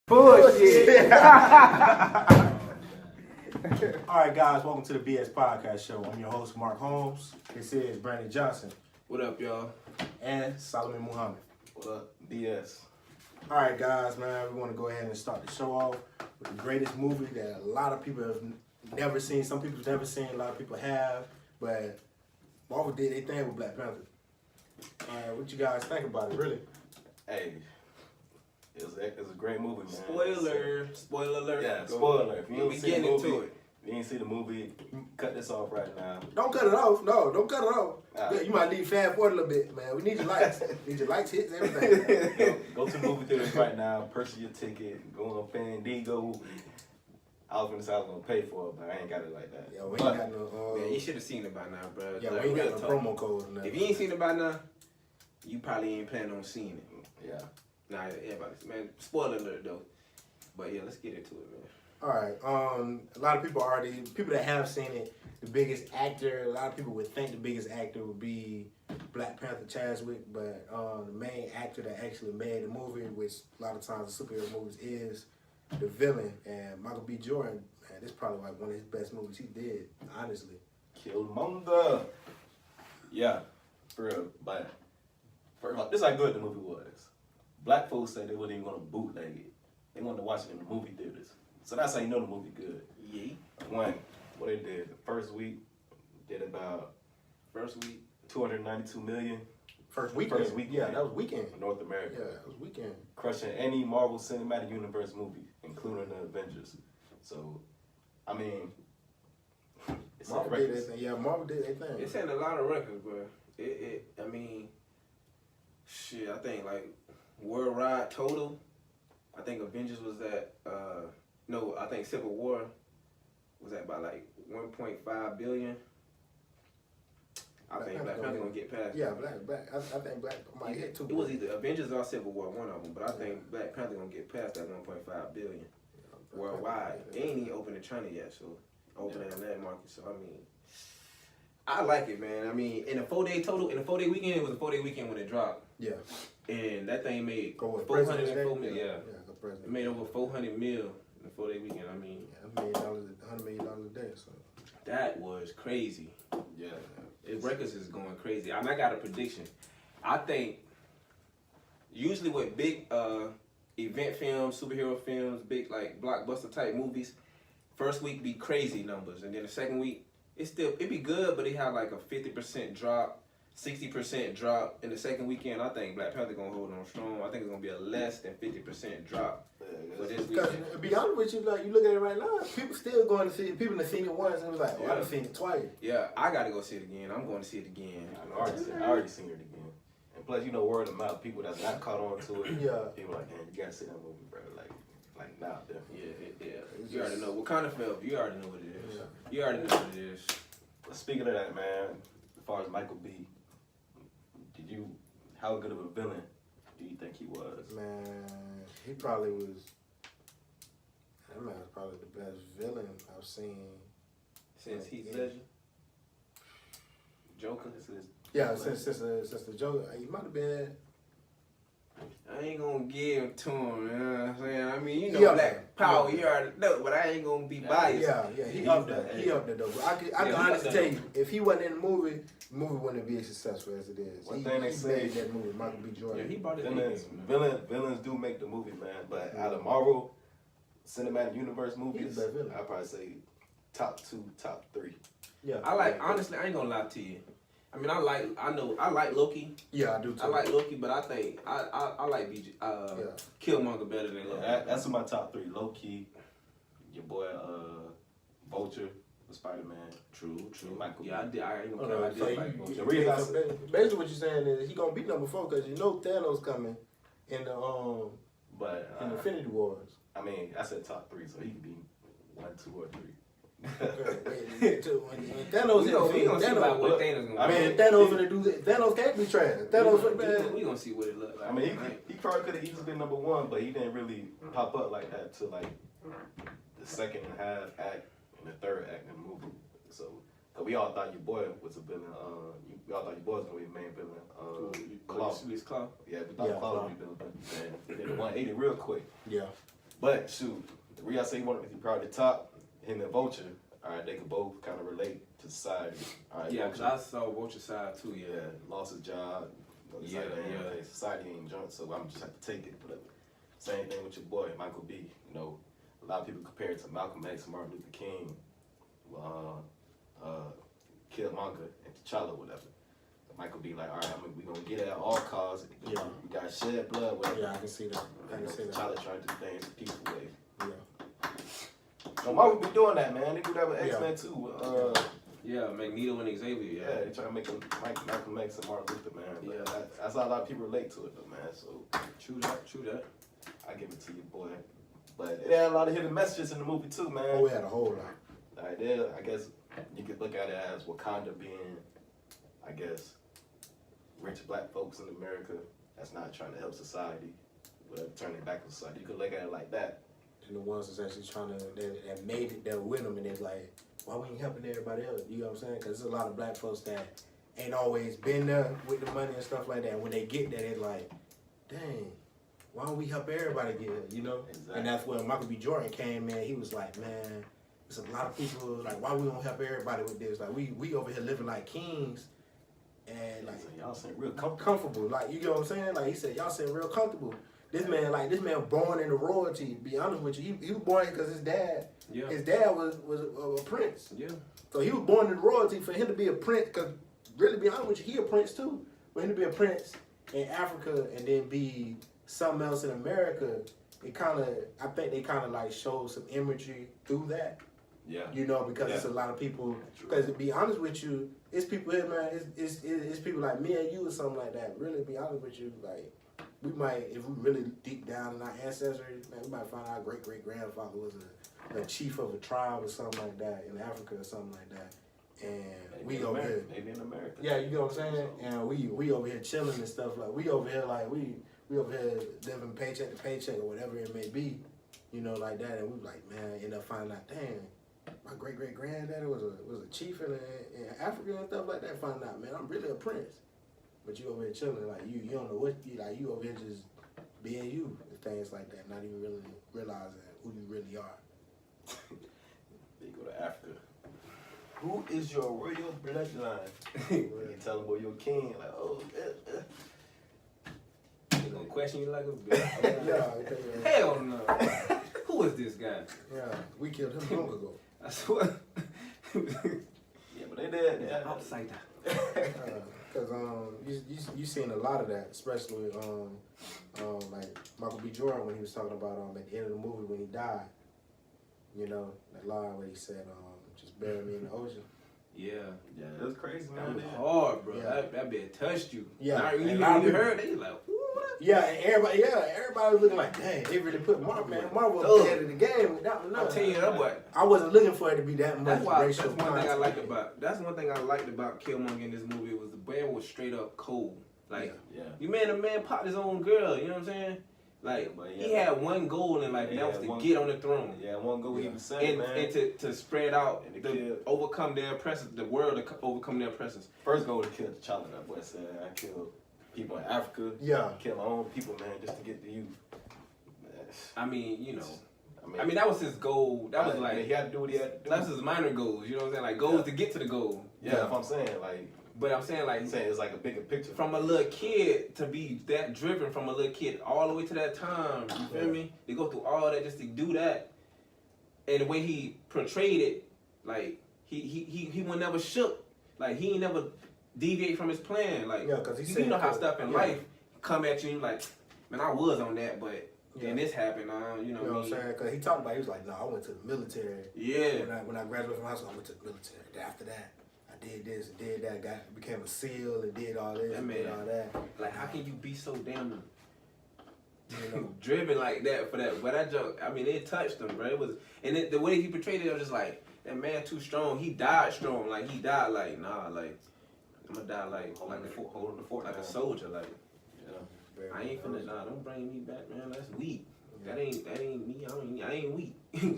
Bullshit. Alright guys, welcome to the BS Podcast Show. I'm your host, Mark Holmes. This is Brandon Johnson. What up, y'all? And Solomon Muhammad. What up, BS? Alright guys, man, we want to go ahead and start the show off with the greatest movie that a lot of people have never seen. Some people have never seen, a lot of people have. But Marvel did their thing with Black Panther. Alright, what you guys think about it, really? Hey, it was a great movie, man. Spoiler alert. Yeah, spoiler alert. If you We'll ain't be seen the getting movie, into it. if you ain't see the movie, cut this off right now. Don't cut it off. No, don't cut it off. All Yeah, right. you might need fast forward a little bit, man. We need your likes. Need your likes, hits, everything. Go to the movie theaters right now, purchase your ticket, go on Fandango. I was gonna say I was gonna pay for it, but I ain't got it like that. Yeah, we ain't got no. Man, you should have seen it by now, bro. Yeah, Like, we ain't real got no talk. promo code or nothing. If you ain't seen it by now, you probably ain't planning on seeing it. Yeah. Nah, everybody, man. Spoiler alert though. But yeah, let's get into it, man. All right. A lot of people that have seen it, the biggest actor. A lot of people would think the biggest actor would be Black Panther Chadwick, but the main actor that actually made the movie, which a lot of times the superhero movies is the villain, and Michael B. Jordan. Man, this is probably like one of his best movies he did, honestly. Killmonger. Yeah, for real. But first off, this is how good the movie was. Black folks said they wasn't even gonna bootleg it. They wanted to watch it in the movie theaters. So that's how you know the movie good. Yeah. One, what they did, the first week, did about First week. 292 million First weekend. First weekend. Yeah, that was weekend. in North America. Yeah, that was weekend. Crushing any Marvel Cinematic Universe movie, including the Avengers. So, I mean, it's Marvel a did record. their thing. Yeah, Marvel did their thing. It's in a lot of records, bro. I mean, shit, I think like worldwide total, I think Avengers was at, no, I think Civil War was at about like 1.5 billion. I think Black Panther gonna get past. Yeah, Black. I think Black might hit too. It was either Avengers or Civil War, one of them. But I think Black Panther gonna get past that 1.5 billion worldwide. It ain't even open in China yet, so opening in that market. So I mean, I like it, man. I mean, in a 4-day total, in a 4-day weekend, it was a 4-day weekend when it dropped, Yeah. and that thing made Go with 404 million. Yeah, go President's it made over 400 mil in a 4-day weekend. I mean, Yeah, $100 million a day. So that was crazy. Yeah. Records is going crazy. I got a prediction. I think usually with big event films, superhero films, big like blockbuster type movies, first week be crazy numbers, and then the second week it be good, but it had like a 50% drop, 60% drop. In the second weekend, I think Black Panther gonna hold on strong. I think it's gonna be a less than 50% drop for this because weekend. to be honest with you, like you look at it right now, people still going to see it. People have seen it once and was like, oh, Yeah. I've seen it twice. Yeah, I gotta go see it again. I'm going to see it again. I already seen it again. And plus, you know, word of mouth, people that's not caught on to it, Yeah. people like, man, you gotta see that movie, bro. Like now, definitely. Yeah. You already know what kind of film. You already know what it is. Yeah. You already know what it is. Speaking of that, man, as far as Michael B, how good of a villain do you think he was? Man, he probably was. That man was probably the best villain I've seen. Since Heath Ledger, Joker. Yeah, since the Joker, he might have been. I ain't gonna give to him, you know what I'm saying? I mean, you know, Yeah. Black Power, Yeah. you already know, but I ain't gonna be biased. Yeah, he up there. He up there though. But I can he honestly up tell there. you, if he wasn't in the movie wouldn't be as successful as it is. One He thing they made say- that movie, Michael B. Yeah, Jordan. he brought it Villains do make the movie, man. But out of Marvel Cinematic Universe movies, He's the best villain. I'd probably say top 2, top 3. Yeah, honestly, I ain't gonna lie to you. I mean, I like Loki. Yeah, I do too. I like Loki, but I think I like Killmonger better than Loki. That's in my top 3. Low-key, your boy Vulture with Spider-Man. True. Michael Yeah, B. I ain't gonna So I like Vulture. The reason I basically what you're saying is he gonna be number 4 because you know Thanos coming in the But in Infinity Wars. I mean, I said top 3, so he could be 1, 2, or 3. When Thanos We gonna see about what Thanos, Thanos gonna I mean, do. Thanos gonna do that. Thanos can't be trash. Thanos, We gonna see what it look like. I mean, he probably could have easily been number 1, but he didn't really pop up like that till like the second and a half act and the third act in the movie. So, cause we all thought your boy was a villain. We all thought your boy was gonna be the main villain. Claw. Claw. Yeah, we thought Claw would be the villain. And then the 180 real quick. yeah. But shoot, the reason I say he wanted to be probably top, him and Vulture, all right, they could both kind of relate to society. All right, Yeah, because I saw Vulture side too. yeah, lost his job. Yeah, yeah. Society ain't junk, so I'm just have to take it. But same thing with your boy Michael B. You know, a lot of people compare it to Malcolm X, Martin Luther King, Killmonger, and T'Challa, whatever. Michael B. like, all right, we gonna get it at all costs. Yeah. We got shed blood, whatever. Yeah, I can see that. I can see that. T'Challa trying to do things the peaceful way. Yeah. So Marvel be doing that, man. They do that with X-Men too. Yeah, Magneto and Xavier. Yeah, they try to make them Malcolm X and Martin Luther, man. But Yeah. that's how a lot of people relate to it, though, man. So True that. True that. I give it to you, boy. But it had a lot of hidden messages in the movie too, man. Oh, we had a whole lot. Like there, I guess you could look at it as Wakanda being, I guess, rich black folks in America that's not trying to help society, but turning back on society. You could look at it like that. And the ones that's actually trying to, that made it, that with them, and they're like, why we ain't helping everybody else? You know what I'm saying? Because there's a lot of black folks that ain't always been there with the money and stuff like that. And when they get there, they're like, dang, why don't we help everybody get it? You know? Exactly. And that's when Michael B. Jordan came in. He was like, man, there's a lot of people, like, why we don't help everybody with this? Like, we over here living like kings. And like, Y'all seem real comfortable. comfortable. Like, you know what I'm saying? Like, he said, y'all seem real comfortable. This man born into royalty, to be honest with you. He was born because his dad was a prince. Yeah. So he was born into royalty. For him to be a prince, because really, be honest with you, he a prince too. For him to be a prince in Africa and then be something else in America, I think they kind of like showed some imagery through that. Yeah. You know, because it's a lot of people. Because to be honest with you, it's people here, man. It's people like me and you or something like that. Really, to be honest with you, like we might, if we really deep down in our ancestry, man, we might find our great grandfather was a chief of a tribe or something like that in Africa or something like that. And Maybe we over here, maybe in America. yeah, you know what I'm saying. And we over here chilling and stuff like we over here like we over here living paycheck to paycheck or whatever it may be, you know, like that. And we like, man, end up finding out, dang, my great granddaddy was a chief in Africa and stuff like that. Find out, man, I'm really a prince. But you over here chilling, like you don't know what you over here just being you and things like that, not even really realizing who you really are. Then you go to Africa. Who is your royal bloodline? You tell them, well, you're king. Like, oh, They gonna question you like a bitch. Yeah, Hell no. Who is this guy? yeah, we killed him long ago. I swear. yeah, but they did. Yeah, Yeah, upside down. Because you seen a lot of that, especially like Michael B. Jordan when he was talking about at the end of the movie when he died. You know, that line where he said, just bury me in the ocean. Yeah. yeah, it was crazy, That man. was hard, bro. Yeah. That bit touched you. Yeah. Now, And you a lot of people- heard it, you like, what? Yeah, and everybody was looking like, dang, they really put Marvel was Ugh. ahead of the game. I'm telling you that, boy. I wasn't looking for it to be that much That's why. racial That's one thing I content. liked about. That's one thing I liked about Killmonger in this movie was the man was straight up cold. Like, Yeah. you made a man pop his own girl. You know what I'm saying? Like, But he had one goal in life, and that was to get on the throne. Yeah, one go he was saying, And, man. and to spread out, And to to kill. overcome their oppressors, the world to overcome their oppressors. First goal to kill T'Challa. That boy said, I killed people in Africa. Yeah. Kill my own people, man, just to get to you. I mean, you know, I mean that was his goal. That was like he had to do what he had to do. that's his minor goals. You know what I'm saying? Like goals to get to the goal. Yeah, that's what I'm saying. Like, But I'm saying like it's like a bigger picture. from a little kid to be that driven from a little kid all the way to that time. You feel me? They go through all that just to do that. And the way he portrayed it, like he was never shook. Like he ain't never deviate from his plan. Like Yeah, 'cause he you said- know how stuff in yeah. life come at you and you like, man, I was on that, but then this happened. You You know know what I what I'm mean? saying? Because he talked about, he was like, no, I went to the military. Yeah. When I graduated from high school, I went to the military. Then after that, I did this, did that, became a SEAL and did all this and did all that. Like, how can you be so damn You know? driven like that for that? But that joke, I mean, it touched him, bro. It was, and the way he portrayed it, I was just like, that man too strong. He died strong. Like he died like, nah, like I'm gonna die like holding the fort like a down. soldier. Like Yeah. I ain't finna, nah, don't bring me back, man. That's weak. That ain't me. I ain't weak.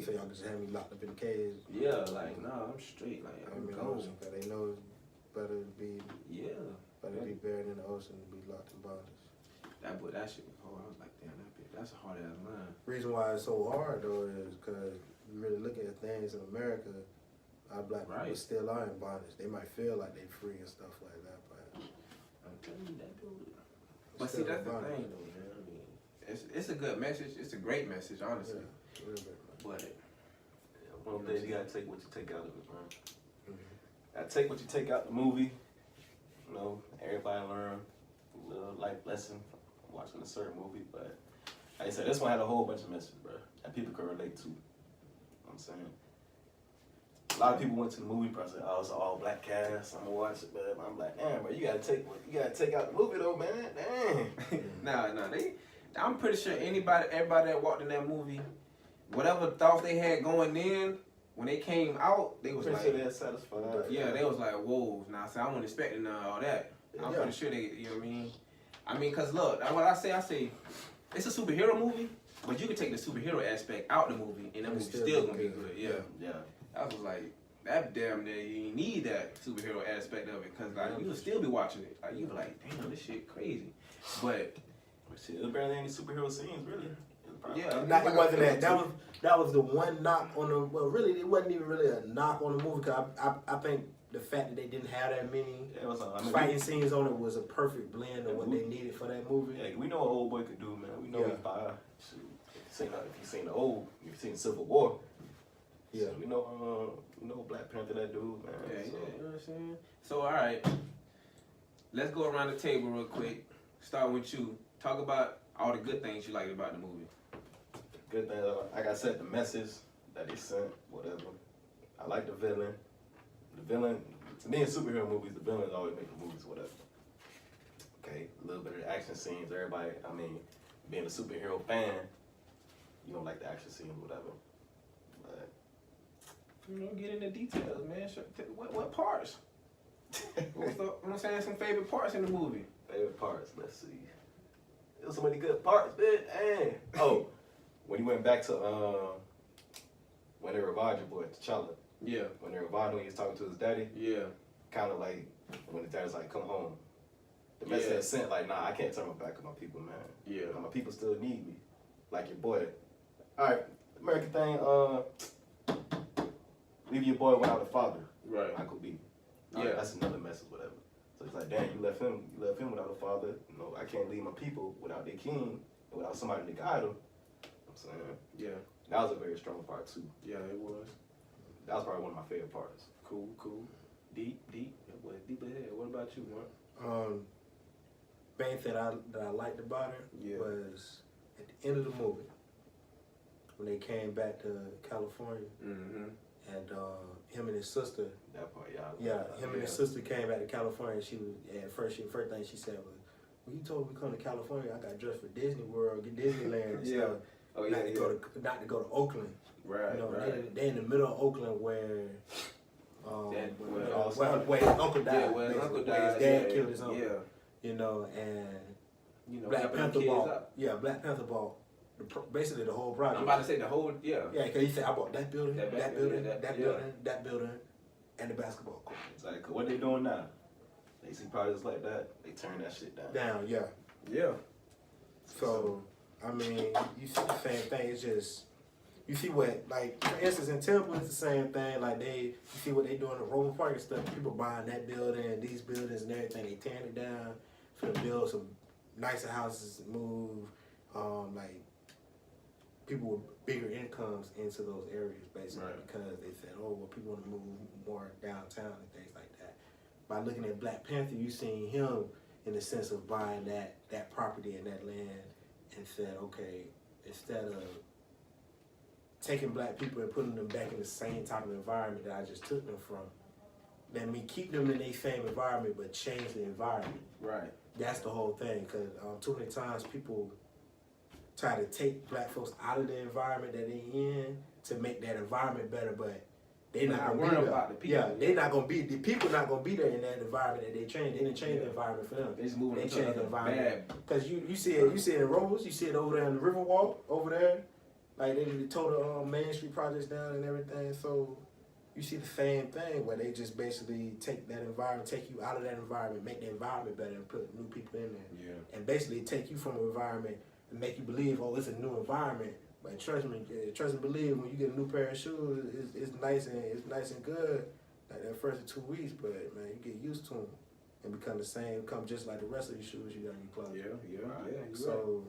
So y'all just had me locked up in the cage. Yeah, like nah, I'm straight. Like I'm in the gone. ocean, 'cause they know it's better to be Yeah. buried in the ocean than be locked in bondage. That shit was hard. I was like, damn, that bitch. That's a hard ass line. Reason why it's so hard though is because you really look at things in America, our black people Right. still are in bondage. They might feel like they free and stuff like that, but I'm telling you that dude. it's But see, still that's the bondage. thing, though, man. I mean, it's a good message. It's a great message, honestly. Yeah, real big, man. But One day you gotta take what you take out of it, man. Mhm. Gotta take what you take out the movie. You know, everybody learn a little life lesson from watching a certain movie. But like I said, this one had a whole bunch of messages, bro, that people could relate to. You know what I'm saying? A lot of people went to the movie, probably said, "Oh, it's an all black cast. I'm gonna watch it," but I'm like, "Damn, bro, you gotta take out the movie though, man. Damn." nah, I'm pretty sure everybody that walked in that movie, whatever thoughts they had going in, when they came out, they was Pretty like, sure they're satisfied. yeah, they was like, whoa. Nah, so I wasn't expecting none of all that. I'm Yeah. pretty sure they, you know what I mean? I mean, cause look, what I say, it's a superhero movie, but you can take the superhero aspect out the movie, and the movie's still gonna be good. Yeah. Yeah. I was like, that damn near you need that superhero aspect of it, cause like you would still be watching it. Like you be like, damn, this shit crazy. But Shit, there's barely any superhero scenes, really. yeah, It wasn't that. That was the one knock on the. Well, really, it wasn't even really a knock on the movie. Cause I think the fact that they didn't have that many Yeah, it was, I mean, fighting scenes on it was a perfect blend of what they needed for that movie. Yeah, we know what old boy could do, man. We know Yeah. he's fire. Shoot, if you seen the old, if you seen Civil War, Yeah. so we know Black Panther, that dude, man. yeah, so. you know what I'm saying? So all right, let's go around the table real quick. Start with you. Talk about all the good things you liked about the movie. Good thing, like I said, the message that they sent, whatever. I like the villain. The villain, to me in superhero movies, the villains always make the movies whatever. Okay, a little bit of the action scenes, everybody, I mean, being a superhero fan, you don't like the action scenes, whatever. But, You know, get into details, man. What parts? What's the, you know what I'm saying? Some favorite parts in the movie. favorite parts, let's see. There's so many good parts, man. Dang. Oh, when he went back to, when they revived your boy, T'Challa. Yeah. When they revived him, he was talking to his daddy. Yeah. Kind of like when the daddy's like, "Come home." The message Yeah. that sent like, "Nah, I can't turn my back on my people, man. Yeah. My people still need me, like your boy." All right, American thing. Leave your boy without a father. Right. Uncle B. Yeah. That's another message, whatever. So it's like, damn, you left him without a father. You know, I can't leave my people without their king, without somebody to guide them. I'm saying Yeah. that was a very strong part too. Yeah, it was. That was probably one of my favorite parts. Cool. Deep. That boy deep ahead. What about you, Mark? Main thing that I liked about it Yeah. was at the end of the movie when they came back to California Mm-hmm. and him and his sister. That part, yeah. Yeah, him and his sister came back to California. She was first thing she said was, "When you told me to come to California, I got dressed for Disney World, get Disneyland and Yeah. stuff. Oh yeah. Not to go to Oakland. Right. You know, right. they in the middle of Oakland where where his uncle died. Yeah, where his uncle Where his died. dad yeah. killed his uncle. Yeah. You know, and You know, Black helping them Panther kids bought. up. Yeah, Black Panther bought basically the whole project. I'm about to say the whole. Yeah. Yeah, because he said I bought that building, That that building, building, that- that building, and the basketball court. It's like, what they doing now? They see projects like that, they turn that shit down. Down, yeah. Yeah. So, I mean, you see the same thing. It's just, you see what, like, for instance, in Temple, it's the same thing. Like, you see what they doing in Roman Park and stuff. People buying that building and these buildings and everything. They tearing it down for to build some nicer houses, move, like, people with bigger incomes into those areas, basically, Right. because they said, oh, well, people want to move more downtown and things like that. By looking at Black Panther, you seen him in the sense of buying that property and that land and said, okay, instead of taking black people and putting them back in the same type of environment that I just took them from, let me keep them in the same environment but change the environment. Right. That's the whole thing, because too many times people try to take black folks out of the environment that they in to make that environment better, but they're not gonna be there. About the people. Yeah, they're not gonna be, the people not gonna be there in that environment that they change. They didn't change the environment for them. They just moving They into change the another environment. bad. Because you see it in Robles, you see it over there in the Riverwalk, over there. Like they tore the Main Street projects down and everything. So you see the same thing where they just basically take that environment, take you out of that environment, make the environment better and put new people in there. Yeah. And basically take you from an environment and make you believe, oh, it's a new environment. But trust me, believe when you get a new pair of shoes, it's nice and good. Like that first 2 weeks, but man, you get used to them and become the same, become just like the rest of the shoes you got in your closet. Yeah. So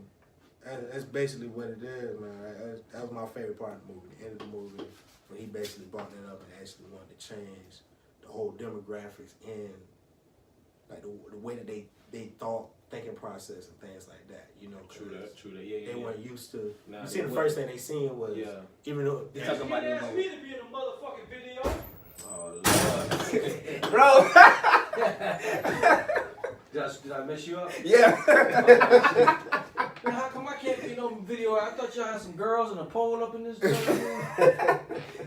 that's basically what it is, man. That was my favorite part of the movie, the end of the movie, when he basically brought that up and actually wanted to change the whole demographics and like the way that they thought, thinking process and things like that. You know, True that. Yeah. They weren't used to. Nah, you see, the first thing they seen was even though they talking about You asked me to be in a motherfucking video. Oh Lord, bro. Did I mess you up? Yeah. Man, how come I can't be in no video? I thought y'all had some girls and a pole up in this joint.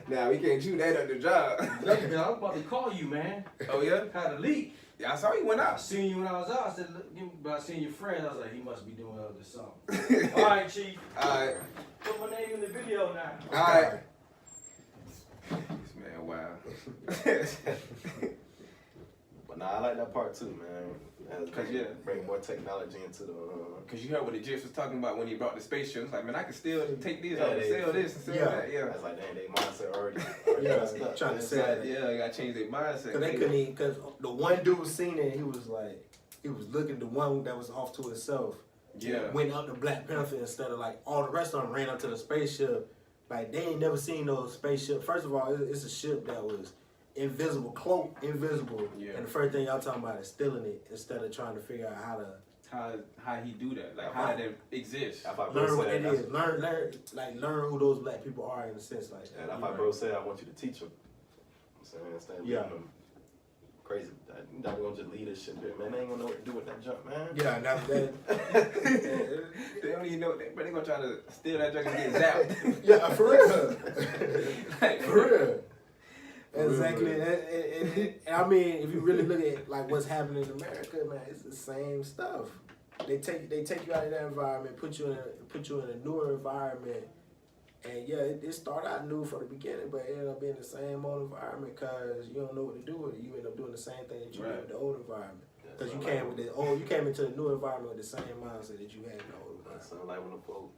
Nah, we can't shoot that at the job. Man, I was about to call you, man. Oh yeah. Had a leak. Yeah, I saw you went I out. seen you when I was out. I said, look, but I seen your friend. I was like, he must be doing other something. All right, Chief. All right. Put my name in the video now. All right. This man, wow. But nah, I like that part too, man. Cause bring more technology into the. Cause you heard what the Jits was talking about when he brought the spaceship. It's like, man, I can still take this, Yeah, I can they- sell this and sell that. Yeah. That's like they mindset already. Yeah, messed up. trying to sell it. Yeah, I gotta change their mindset. Cause they couldn't even, cause the one dude seen it, he was looking at the one that was off to itself. Yeah. Went up to Black Panther instead of like all the rest of them ran up to the spaceship. Like they ain't never seen no spaceship. First of all, it's a ship that was invisible, cloaked, invisible. Yeah. And the first thing y'all talking about is stealing it instead of trying to figure out how to How he do that? Like how did it exist? learn what it is. Learn who those black people are in a sense. Like And that's why bro said, I want you to teach them. I'm saying, instead of leaving them crazy. Not gonna just leave this shit there, man. They ain't gonna know what to do with that junk, man. yeah, now that They don't even know, but they gonna try to steal that junk and get zapped. yeah, for real. Like, For real. Exactly. And I mean, if you really look at like what's happening in America, man, it's the same stuff. They take you out of that environment, put you in a newer environment, and yeah, it started out new from the beginning, but it ended up being the same old environment because you don't know what to do with it. You end up doing the same thing that you did with the old environment. Because you came into the new environment with the same mindset that you had in the old environment. Sound like when the folk,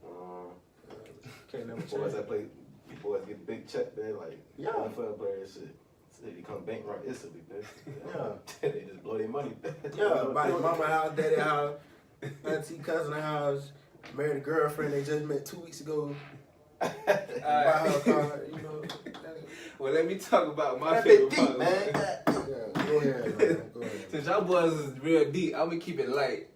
Can't never boys change. that play, boys get big check, man. Like NFL players, shit. They become bankrupt instantly, man. Yeah. They just blow their money. Yeah, by the mama house, daddy house, auntie, cousin house, married a girlfriend they just met 2 weeks ago. Buy her a car, you know. well, let me talk about my That favorite bit deep, part. man. Yeah, go ahead, man. Go ahead. Since y'all boys is real deep, I'm gonna keep it light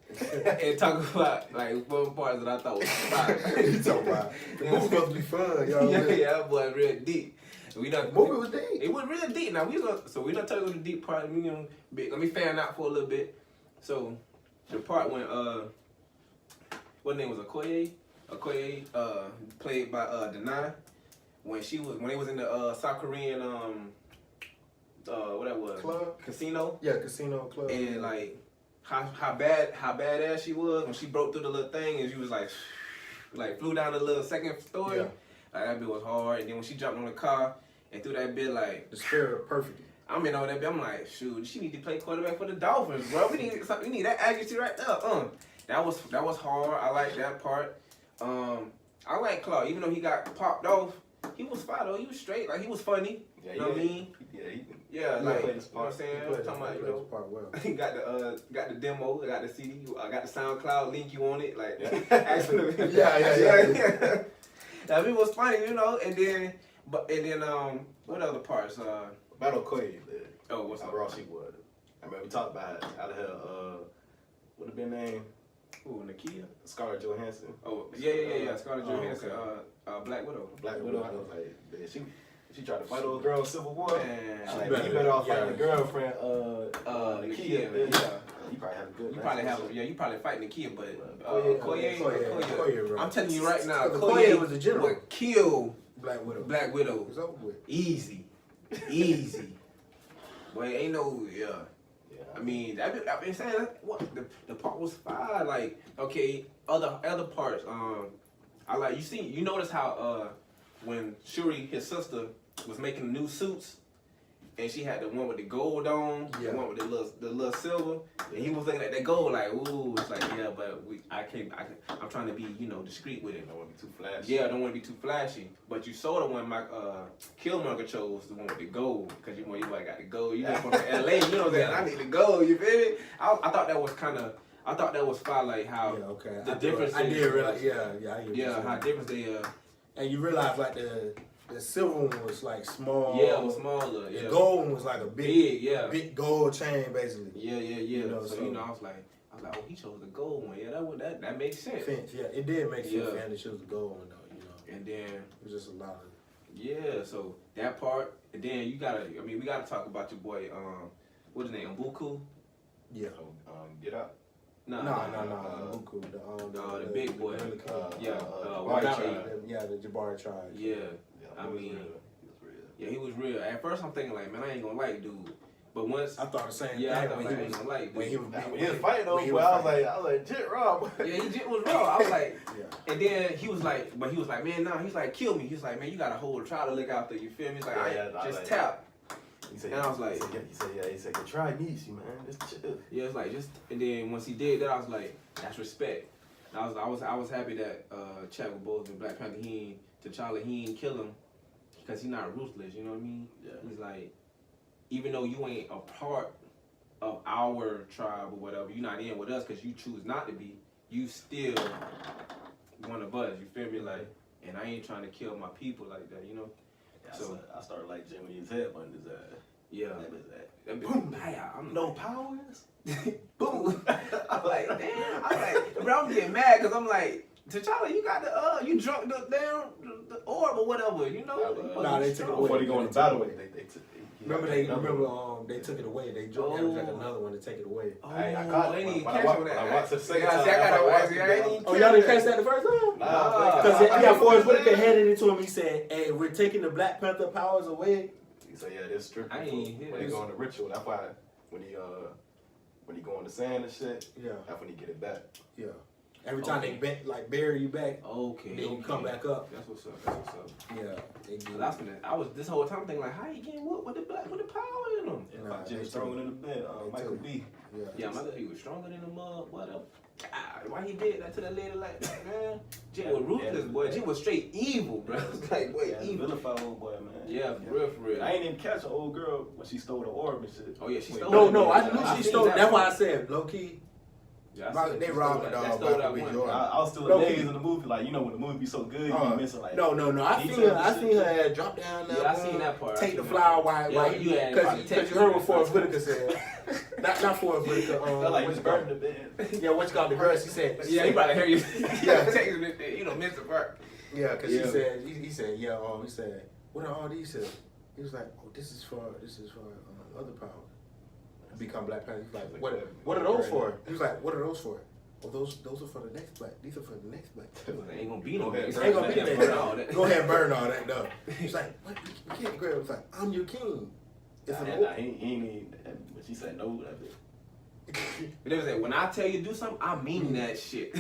and talk about like one part that I thought was fire. You talking about the movie supposed to be fun, y'all. yeah, that boy real deep. We done, The movie was deep. It was real deep. Now we done touched on the deep part. We gonna let me fan out for a little bit. So the part when what name was Okoye, played by Denai, when they was in the South Korean what that was Club? casino. Yeah, casino club. And like how badass she was when she broke through the little thing and she was like flew down the little second story. Yeah. Like that bit was hard. And then when she jumped on the car and threw that bit like The spirit perfect. I'm in on that bit. I'm like, shoot, she need to play quarterback for the Dolphins, bro. We need that accuracy right there. That was hard. I like that part. I like Claude, even though he got popped off. He was fine though. He was straight. Like he was funny. Yeah, you know what I mean? Yeah, he like played his part. You know what I'm saying? Talking about, you know, part well. he got the demo, got the CD, I got the SoundCloud link you on it, like Yeah. actually. Yeah. That it was funny, you know, and then what other parts? Battle Koye, What's how up? raw she was. I mean, we talked about out of her, what have been name? Ooh, Nakia. Scarlett Johansson. Oh, yeah. Scarlett Johansson, Black Widow. Black Widow. I was like, man, she tried to fight those girls Civil War. Man, Like, you better off fighting the girlfriend, Nakia. Nakia, Man. yeah. You probably have a good. You probably fighting Nakia, but Koye, bro. I'm telling you right now, Koye was the general. would kill Black Widow. Black Widow. It was over with. Easy. Boy, ain't no, I mean, I've been saying what the part was fine. Like, okay, other parts. I like you notice how when Shuri, his sister, was making new suits, and she had the one with the gold on, Yeah. the one with the little silver, and he was looking at that gold like, ooh, it's like, yeah, but I'm trying to be, discreet with it. Don't want to be too flashy. Yeah, I don't want to be too flashy. But you saw the one Killmonger chose, the one with the gold, because you got the gold. You know, from LA, you know what I'm saying? I need the gold, you feel me? I thought that was fire, like how the difference. I did realize, how different they And you realize like the silver one was like small. Yeah, it was smaller. The Yeah. gold one was like a Big, big gold chain basically. Yeah. You know, so I was like, oh, he chose the gold one. Yeah, that makes sense. Yeah, it did make sense Yeah. for him to choose the gold one though. And then It was just a lot of. yeah, so that part, and then we gotta talk about your boy, what's his name, Mbuku? Yeah. Get Out. No. Mbuku, the big boy. Really White Jabari tribe. the Jabari tribe. Yeah, Yeah, I he was mean, real. He was real. yeah, he was real. At first, I'm thinking like, man, I ain't gonna like dude. But once, I thought the same yeah, I thing thought when like, I he ain't was gonna like dude. when he was When he was fighting though, boy, I was like, Jit Rob. Yeah, he just was raw. I was like, Yeah. and then he was like, man, nah, he's like, kill me. He's like, man, you got a whole trial to look after. You feel me? He's like, just tap. He said, And I was like, he said, try Nietzsche, man. Just chill. yeah, it's like just, and then once he did that, I was like, that's respect. And I was happy that Chadwick Boseman, Black Panther, T'Challa, he ain't kill him because he's not ruthless. You know what I mean? Yeah. He's like, even though you ain't a part of our tribe or whatever, you're not in with us because you choose not to be. You still one of us. You feel me? Like, and I ain't trying to kill my people like that. You know? Yeah, So I started like Jimmy his head button his ass. yeah. That Boom. I'm no powers. boom. I'm like, damn. I'm like, bro, I'm getting mad because I'm like, T'Challa, you got you drunk the orb or whatever, you know? Nah, they took it away. Before they go into battle, they took. Remember they took it away. They dropped like another one to take it away. Oh, I caught I it. ain't even When catch I on that. watched the second Yeah, time, see, I gotta I watch watched it. it, I ain't bro. even Oh, y'all didn't catch that the first time? Nah, Because Forrest Whitaker handed it to him. He said, "Hey, we're taking the Black Panther powers away." He said, "Yeah, this strip." I ain't hear when they this. go on the ritual. That's why when he go on the sand and shit. Yeah, That's when he get it back. yeah. Every time they bury you back, Okay. then you come back up. That's what's up. Yeah, they do. I was this whole time thinking like, how you getting whooped with the power in him? Yeah, Nah, Jimmy they stronger than the bed. they Michael took- B. Yeah, he was stronger than the mud. Whatever. God, why he did that to that lady like that, man? Jim was ruthless, boy. Jim was straight evil, bro. It's like, boy, Yeah, evil. vilified old boy, man. Yeah, for real. I ain't even catch an old girl when she stole the orb and shit. Oh yeah, she stole. No, I knew I she seen stole. that That's one. why I said low key. Yeah, They robbed the dog. That stole that one. I was still Okay. amazed in the movie, like, you know, when the movie be so good, you be missing like. No. I He seen said her. I the seen shit. her ass drop down there. Yeah, I seen that part. Take the flower while you had because you heard what Forrest Whitaker said. not Forrest Whitaker. Felt like what's you it called? burned the bed. Yeah, what's called the girl? She said. Yeah, he probably heard you. Yeah. Texting it, Mr. Park. Yeah, because Yeah. he said. He said. Yeah. He said. What are all these? He was like, oh, this is for other power. Become Black Panther. He's like, what are those for? He was like, what are those for? Oh, those are for the next black. These are for the next black. Ain't gonna be no Okay, next. Ain't gonna be Yeah, that. burn all that. Go ahead and burn all that though. He's like, what? You can't grab. It's like, I'm your king. It's an Nah, he ain't even. When she said no, that bitch. But they was like, when I tell you to do something, I mean that shit.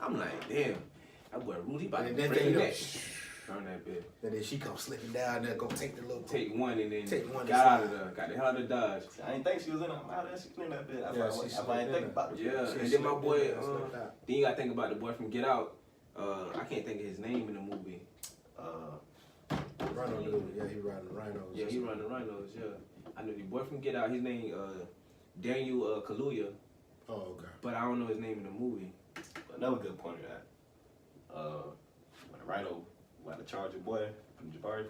I'm like, damn, that boy Rudy about to And then break they the know. neck. Burn that bitch. And then she comes slipping down there, gonna take the little. Take one and then Take one got out of aside. there. Got the hell out of Dodge. I didn't think she was in it. I'm out there. She was in that bit. Yeah, I didn't think about it. Yeah, She and then my slipped boy, in there and slipped out. then you gotta think about the boy from Get Out. I can't think of his name in the movie. Rhino dude. Yeah, he riding the rhinos. Yeah, he run the rhinos. Yeah, I know the boy from Get Out. His name Daniel Kaluuya, Oh, okay. but I don't know his name in the movie. Another good point of that. When the Rhino about to charge your boy from Jabari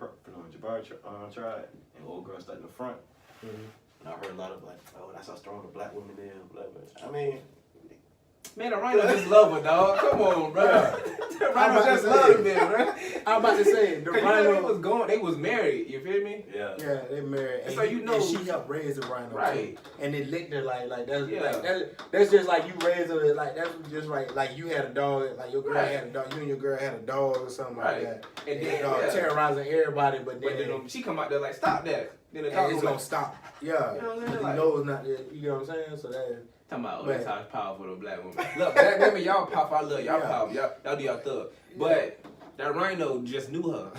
tribe, and old girl started in the front. Mm-hmm. And I heard a lot of like, oh, that's how strong the black women is, blah blah. I mean, Man, the rhino just love her, dog. Come on, bro. The I'm rhino about just to love say. him, bro. I'm about to say the Cause you know they rhino. was going, they was married. You feel me? yeah. Yeah, they married. And So you know- and she helped raise the rhino. Right. Too. And they licked her like that's Yeah. that's just like you raised her like that's just like you had a dog like your girl Right. had a dog. You and your girl had a dog or something Right. like that. And And then, dog terrorizing everybody, but But then. then she come out there like, stop that. Then the and dog it's was gonna like, stop. Yeah. You know what I'm saying? But Like- you know it's not. You know what I'm saying? So that. talking about, oh, But- that's how it's powerful to a black woman. Look, black women, y'all powerful. I love y'all Yeah. powerful. Y'all do y'all thug. But that rhino just knew her.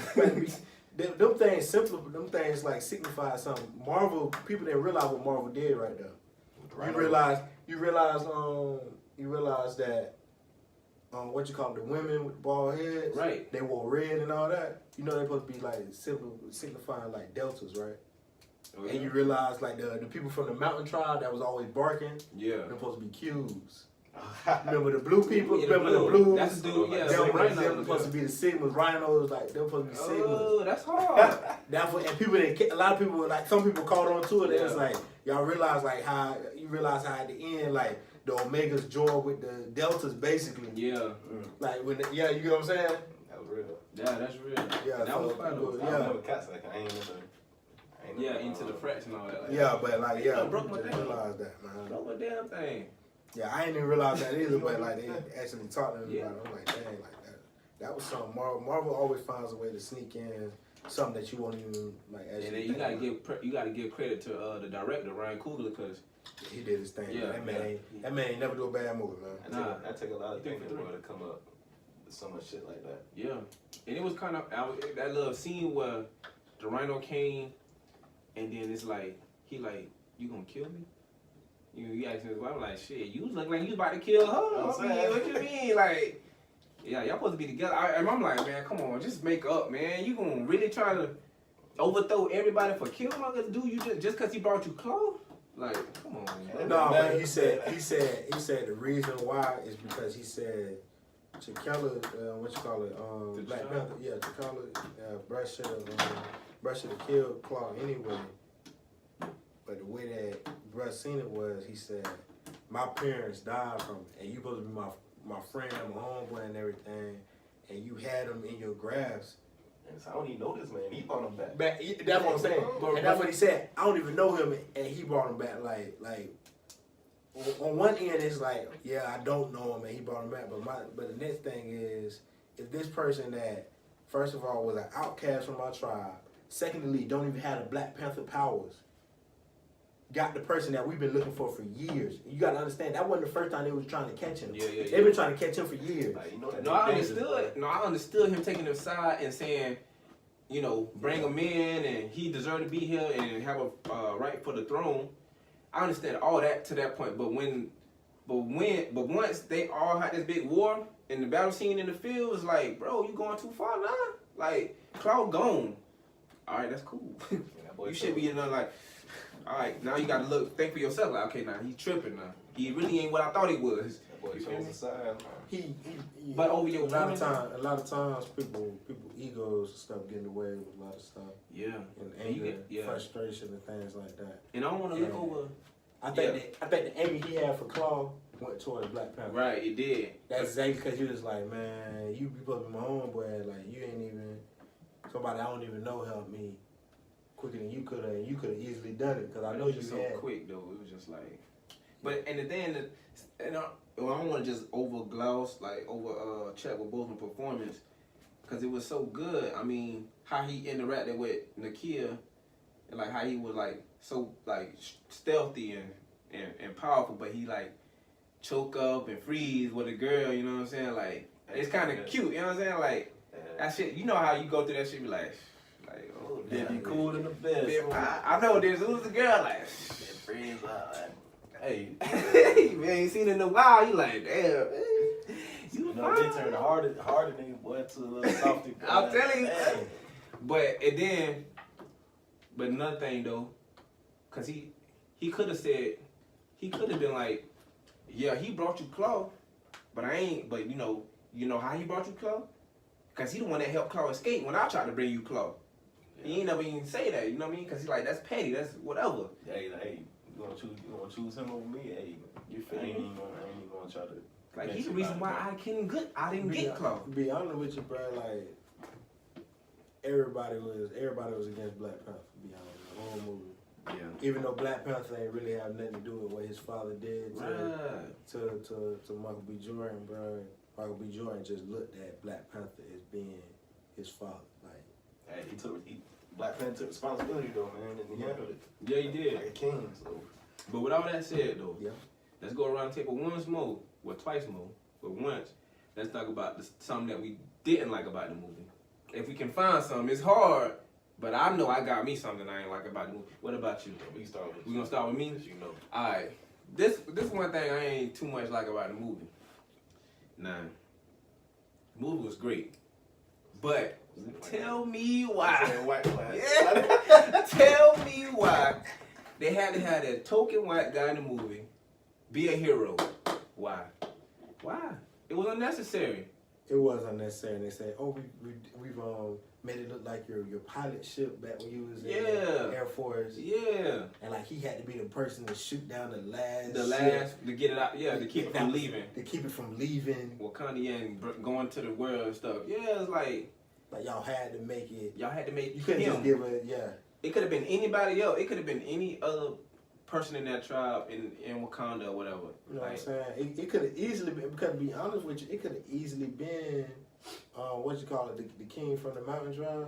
them things simple. Them things like signify something. Marvel people didn't realize what Marvel did right there. You realize that what you call it, the women with bald heads, Right. They wore red and all that. You know they're supposed to be like signifying like deltas, right? Oh, And you realize like the people from the mountain tribe that was always barking, yeah. they're supposed to be Qs. Remember the blue people? Yeah, Remember the blues? That's the dude, yeah. They're supposed to be the Sigmas, rhinos, like they're supposed to be Sigmas. Oh, that's hard. That's what, and people didn't. A lot of people were like, some people caught on to it. It was Yeah. like y'all realize like how at the end like the Omegas joined with the Deltas basically. Yeah. Like when you get what I'm saying? That was real. Yeah, that's real. Yeah, that so was fun though. people- I Yeah. remember cats like I ain't into. Yeah, into the frets and all that. Like, Yeah, but like I broke people my didn't thing. realize that, man. Broke my damn thing. Yeah, I didn't even realize that either. But like they actually taught them Yeah. about it. I'm like, dang, like that. That was something. Marvel always finds a way to sneak in something that you won't even like. And Actually then you gotta give credit to the director Ryan Coogler because he did his thing. Yeah, Man. That man ain't never do a bad movie, man. I take a lot of He did thinking for for it to come up with so much shit like that. yeah, and it was kind of that little scene where the rhino came, and then it's like he like you gonna kill me. You asked me, I'm like, shit, you look like you about to kill her. I'm saying. What you mean? Like, yeah, y'all supposed to be together. And I'm like, man, come on, just make up, man. You gonna really try to overthrow everybody for killing my dude you just cause he brought you clothes? Like, come on, man. No, but he said the reason why is because he said T'Challa, what you call it, Black T'Challa? Panther, yeah, T'Challa, Brush should have killed Claw anyway. But the way that Brush seen it was, he said, my parents died from it, and you supposed to be my friend, my homeboy and everything, and you had them in your grasp. And so I don't even know this man. He brought him back. That's what I'm saying. And that's what he said. I don't even know him, and he brought him back. Like on one end, it's like, yeah, I don't know him, and he brought him back. But the next thing is, if this person that, first of all, was an outcast from my tribe, secondly, don't even have the Black Panther powers, got the person that we've been looking for years. You got to understand, that wasn't the first time they was trying to catch him. Yeah. They've been trying to catch him for years. Like, you know that No, I understood him taking him aside and saying, you know, bring him in and he deserved to be here and have a right for the throne. I understand all that to that point, but once they all had this big war and the battle scene in the field was like, bro, you going too far now. Like, Cloud gone. All right, that's cool. You should be in there like, all right, now you got to think for yourself. Like, okay, now he's tripping now. He really ain't what I thought he was. That boy You feel chose me? the side. He But over your a lot of times people egos and stuff get in the way with a lot of stuff Yeah. and And you anger, get- frustration and things like that. And I don't want to look Yeah. over. I think the anger he had for Claw went towards Black Panther. Right, it did. That's exactly because he was like, man, you supposed to be my homeboy. Like you ain't even somebody I don't even know helped me quicker than you could have. And you could have easily done it because I know it was you just had. so quick though. It was just like, but and the thing that, and I don't want to just check with Boseman's performance because it was so good. I mean, how he interacted with Nakia and like how he was like so like stealthy and powerful, but he like choke up and freeze with a girl. You know what I'm saying? Like it's kind of cute. You know what I'm saying? Like that shit. You know how you go through that shit? Be like oh They damn. be cool in the bed. I know this. Who's the girl? Like, Friends out. Hey, you ain't seen it in a while. You like, damn. you know they turn the harder nigga boy to a little softy. I'm telling you. Hey. But another thing though, cause he could have been like, yeah, he brought you Claw, but I ain't. But you know how he brought you Claw, cause he the one that helped Claw escape when I tried to bring you Claw. He ain't never even say that, you know what I mean? Cause he's like, that's petty, that's whatever. Hey, you gonna choose him over me? Hey, You feel I ain't me? even gonna try to. Like he's the reason why I didn't get Claw. To be honest with you, bro, like everybody was against Black Panther. To be honest, the whole movie. Yeah. Even though Black Panther ain't really have nothing to do with what his father did to Michael B. Jordan, bro. Michael B. Jordan just looked at Black Panther as being his father. Like, Hey, Black Panther took responsibility though, man, and he handled it Yeah, he did. like a king. So But with all that said, though, yeah. let's go around the table once more, well, twice more, but once. Let's talk about something that we didn't like about the movie. If we can find something, it's hard But I know I got me something I ain't like about the movie. What about you? We start with We gonna start with me? you know. All right. This one thing I ain't too much like about the movie. Nah. The movie was great. But tell me why. White class. Yeah. Tell me why they had to have that token white guy in the movie be a hero. Why? Why? It was unnecessary. It was unnecessary. And they said, "Oh, we've made it look like your pilot ship back when you was in the Air Force." Yeah. And like he had to be the person to shoot down the last ship, to get it out. Yeah, to keep it from leaving. to keep it from leaving. Wakanda and going to the world and stuff. Yeah, it's like y'all had to make it. y'all had to make You couldn't him. just give it. Yeah. It could have been anybody else. It could have been any other person in that tribe in Wakanda or whatever. You know what I'm saying? It could have easily been, because to be honest with you, it could have easily been, what you call it, the king from the mountain tribe.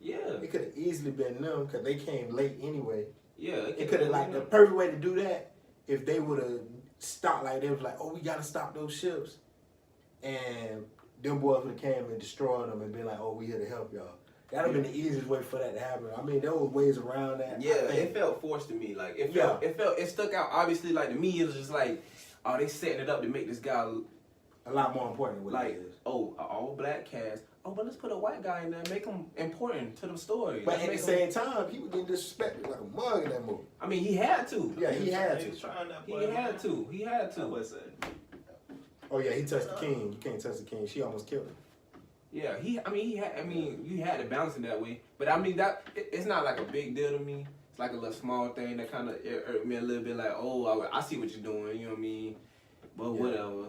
Yeah. It could have easily been them because they came late anyway. Yeah. It could have, like, the perfect way to do that, if they would have stopped, like, they was like, oh, we got to stop those ships. And them boys would have came and destroyed them and been like, oh, we here to help y'all. That would have been the easiest way for that to happen. I mean, there were ways around that. Yeah, it felt forced to me. Like it stuck out. Obviously, like to me, it was just like, oh, they setting it up to make this guy a lot more important than what like, it is. oh, an all black cast. Oh, but let's put a white guy in there, and make him important to the story. But Let's at the make same time, he was getting disrespected like a mug in that movie. I mean, he had to. Yeah, he had He to. was trying that. He had to. He had I to. would say. Oh yeah, he touched the king. You can't touch the king. She almost killed him. Yeah, you had to balance it that way. But I mean, it's not like a big deal to me. It's like a little small thing that kind of irked me a little bit. Like, oh, I see what you're doing. You know what I mean? But whatever.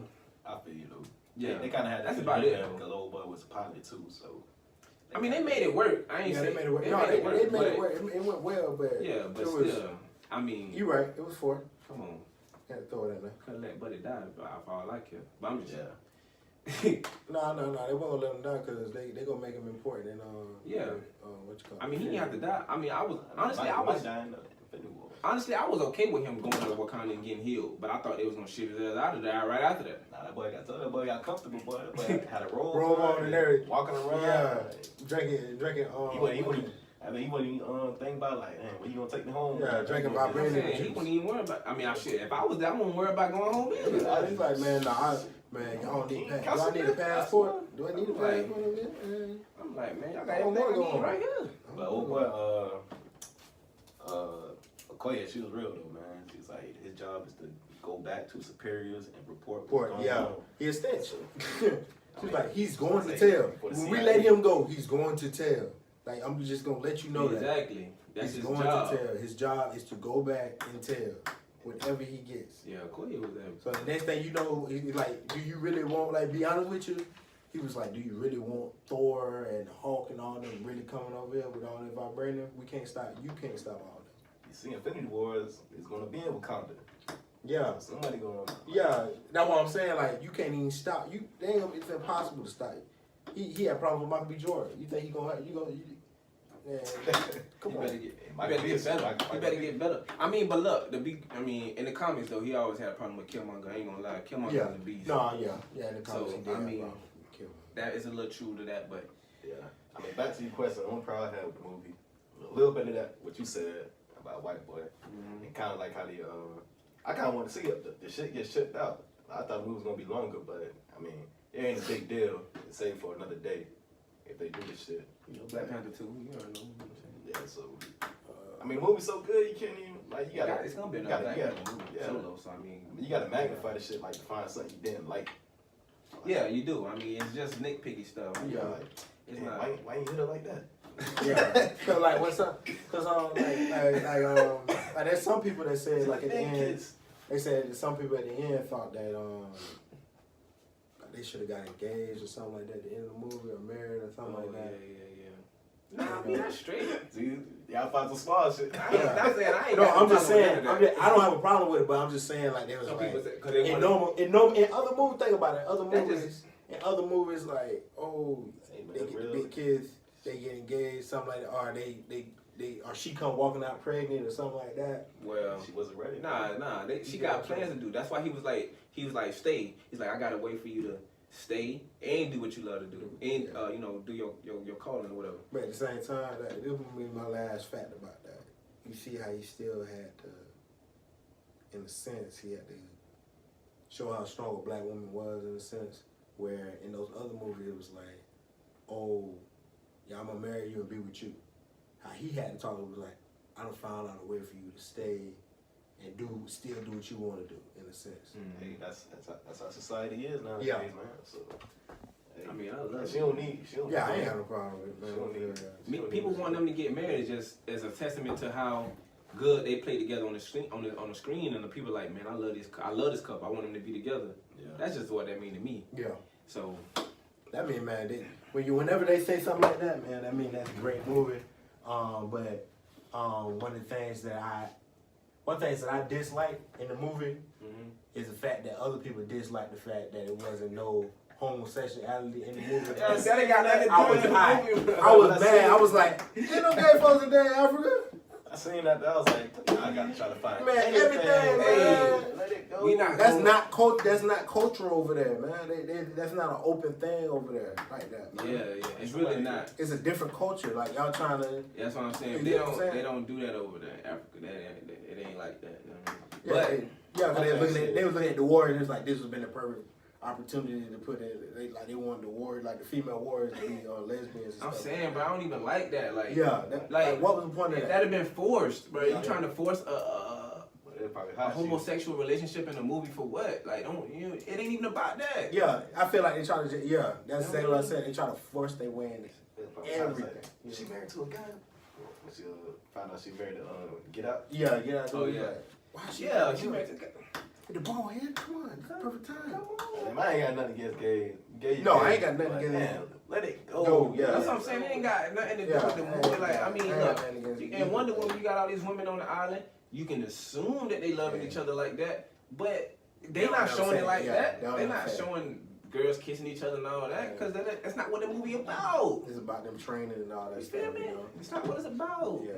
I feel you though. Yeah, They kind of had that's to about it. because old boy was a pilot too. So. I mean, they made it work. I ain't Yeah, saying they made it work. No, they made it work. It went well, but Yeah, but it still, was, I mean, you're right. It was 4. come on, Had to throw it in there. couldn't let Buddy die if all I care. But I'm just Yeah. No, they won't gonna let him die because they gonna make him important. And Yeah. What you call it? I mean, he didn't have to die. I mean, I was honestly, I was okay with him going to Wakanda and getting healed, but I thought they was gonna shit his ass out of there right after that. Nah, that boy got comfortable, boy. That boy had a robe on and everything. walking around. Yeah, drinking. He wouldn't even think about like, man, when you gonna take me home? Yeah, drinking I'm vibrating. saying, he wouldn't even worry about. I mean, if I was there, I wouldn't worry about going home either. He's like, man, y'all don't need. Do I need a passport? Do I need a passport? I'm like, man, y'all got I don't everything wanna I go need right here. But old boy, Okoye, she was real though, man. She's like, his job is to go back to superiors and report. what's going on. He a stench. She's like, he's going to Like, tell. for the When we CIA. let him go, he's going to tell. Like, I'm just gonna let you know that. Exactly. That's He's his going job. to tell. His job is to go back and tell whatever he gets. Yeah, Koye was there. So the next thing you know, he's like, do you really want, like, be honest with you? He was like, do you really want Thor and Hulk and all them really coming over here with all that vibranium? We can't stop. You can't stop all that. You see, Infinity Wars is gonna be in Wakanda. Yeah. Somebody gonna. Yeah, that's what I'm saying. Like, you can't even stop. It's impossible to stop. He had problems with Michael B. Jordan. You think he gonna have? Man, come You on. better get better. You better get better. I mean, but look, in the comics though, he always had a problem with Killmonger. I ain't gonna lie, Killmonger Yeah. was a beast. No, yeah. In the comics, So, he did I have mean, problems with Kill. That is a little true to that, but Yeah. I mean, back to your question. The only problem I had with the movie, a little bit of that, what you said about White Boy, and kind of like how I kind of want to see it. The shit gets shipped out. I thought the movie was gonna be longer, but I mean, it ain't a big deal. It's saved for another day if they do this shit. you know, Black Panther 2, you already know what I'm saying. Yeah, so I mean, the movie's so good you can't even like you gotta. It's gonna be you another gotta, Black you Panther gotta, movie yeah. solo, so I mean, You gotta magnify the shit like to find something you didn't like. yeah, you do. I mean, it's just nitpicky stuff. Yeah, Yeah. like, It's damn, not. why you hit her like that? Yeah. So like, what's up? Because like there's some people that said like at the end. kids. They said that some people at the end thought that they should have got engaged or something like that at the end of the movie or married or something like that. Yeah. Nah, I mean, that's straight. See, y'all find some small shit. I ain't not saying I ain't. No, got I'm no just problem with saying. none of that. I don't have a problem with it, but I'm just saying like there was Some like people say, cause they in want other movies. Think about it. Other That movies. In other movies, like Hey, man, they get the really? big kids, they get engaged, something like that, or they or she come walking out pregnant or something like that. Well, She wasn't ready. nah. She got plans to do. That's why he was like, stay. He's like, I gotta wait for you to stay and do what you love to do, and you know, do your calling or whatever. But at the same time, like, this would be my last fact about that. You see how he still had to, in a sense, he had to show how strong a black woman was, in a sense, where in those other movies it was like, oh, yeah, I'm gonna marry you and be with you. How he had to talk, it was like, I done found out a way for you to stay and still do what you want to do, in a sense. Hey, that's how society is nowadays, Yeah. man. So, hey, I mean, I love she it. don't need. She don't Yeah, I need- ain't have no problem with it, man. She don't need- Yeah. People want them to get married just as a testament to how good they play together on the screen. On the screen, and the people like, man, I love this couple. I want them to be together. Yeah. That's just what that mean to me. Yeah. So That mean, man, whenever they say something like that, man, that mean that's a great movie. But one things that I dislike in the movie is the fact that other people dislike the fact that it wasn't no homosexuality in the movie. Yeah, that ain't got nothing to do I was with the hot. movie. I was mad. I was like, ain't no gay folks in there in Africa. I seen that. I was like, I gotta try to find Man, anything. everything, Hey, man. let it go. We not That's gonna- not culture over there, man. That's not an open thing over there like that. Man. Yeah, it's really not. It's a different culture. Like y'all trying to. That's what I'm saying. You know what I'm saying? They don't do that over there in Africa. It ain't like that. You know Yeah, what I mean? cause they was looking at the Warriors. It's like this would have been the perfect opportunity to put it. They wanted the Warriors, like the female Warriors, to be lesbians. And I'm stuff. saying, but I don't even like that. Like, Yeah, like what was the point of that? That'd have been forced, bro. Yeah. You trying to force a It probably hot homosexual relationship in a movie for what? Like, it ain't even about that. Yeah, I feel like they try to. Yeah, that's exactly what I said. They try to force their way in everything. She married to a guy. When she found out she married Get Out. Yeah. Oh, yeah. Why Yeah, she married to the ball here. Come on, it's the perfect time. And I ain't got nothing against gay. No, I gay, ain't got nothing but against damn, let it go. Go, yeah. That's what I'm saying. It ain't got nothing to do Yeah, with the movie. Like, I mean, I ain't look, got nothing against in either. Wonder Woman, you got all these women on the island. You can assume that they loving each other like that, but they not showing it like that. They're not showing girls kissing each other and all that, because that's not what the movie about. It's about them training and all that You stuff. feel me? You know? It's not what it's about. Yeah.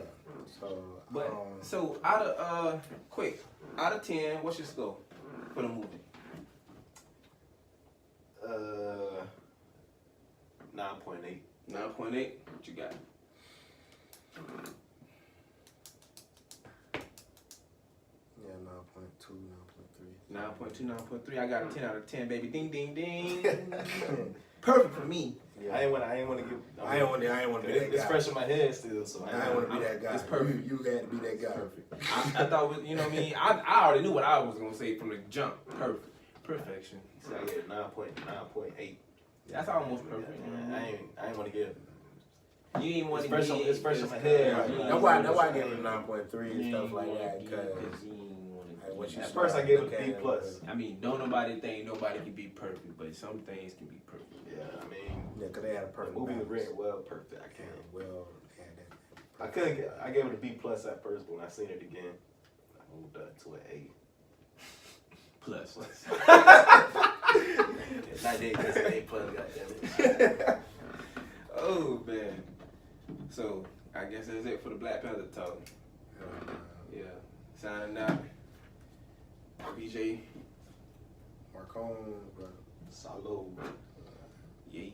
So, But so out of 10, what's your score for the movie? 9.8. 9.8. What you got? yeah, 9.2, 9.3. 9.2, 9.3. I got a 10 out of 10, baby. Ding, ding, ding. Perfect for me. Yeah. I ain't want to give. I ain't want to be that It's guy. fresh in my head still, so I ain't want to be that guy. It's perfect. You had to be that guy. I thought, you know what I mean? I already knew what I was going to say from the jump. Perfect. Perfection. So I get 9.8. That's almost perfect. I ain't want to give. You ain't want to It's get fresh- it's fresh in my head. Yeah, that's why I gave it 9.3 and stuff like that. Because At first I gave it a B plus. I mean, don't nobody think nobody can be perfect, but some things can be perfect. Yeah, I mean, yeah, because they had a the perfect movie was balance. written well, perfect. I can't. Well, they had that. I couldn't get. I gave it a B plus at first, but when I seen it again, I moved up to an A. Plus. 98 plus an A plus. Goddamn it. Oh, man. So, I guess that's it for the Black Panther talk. Yeah. Signing out. BJ. Marcone, bro. Salud. Yay.